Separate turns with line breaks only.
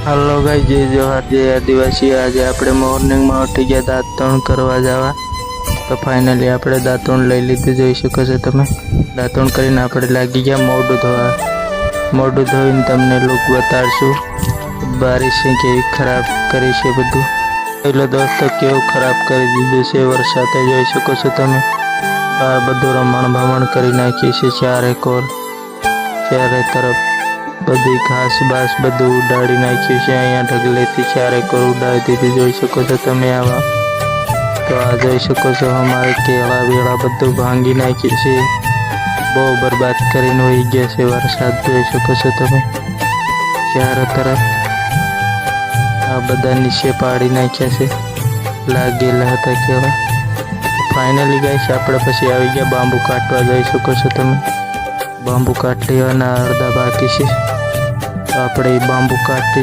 Hello guys, जय जोहार जय आदिवासी। आज આપણે મોર્નિંગમાં ઉઠી ગયા દાંતણ કરવા જવા, તો ફાઇનલી આપણે દાંતણ લઈ લીધું, જોઈ શકો છો તમે। દાંતણ કરીને આપણે લાગી ગયા મોઢું ધોવા। મોઢું ધોઈને તમને લુક બતાડશું। બારિશ કેવી ખરાબ કરી છે બધું। પેલો દોસ્તો કેવું ખરાબ કરી દીધું છે વરસાદે, જોઈ શકો છો તમે। આ બધું રમણ ભમણ કરી નાખ્યું છે, ચારે તરફ बधी घास बास बधु उडाड़ी नाख्यु छे। अहींया ढगलेथी चारे कोर उडाड़ी दीधी, जोई शको छो तमे। आवा तो आ जोई शको छो अमारे केळा वेळा बधुं भांगी नाख्युं छे, बहु बर्बाद करीने वही गया छे वरसाद, जोई शको छो तमे। चारे तरफ आ बधा नीचे पाड़ी नाख्या छे, लागेला हता केळा। फाइनली गाइस आपणे पछी आवी गया बांबू काटवा, जोई शको छो तमे। बांबू काट लेवाना, अर्धा बाकी छे, तो आपणे बांबू काटी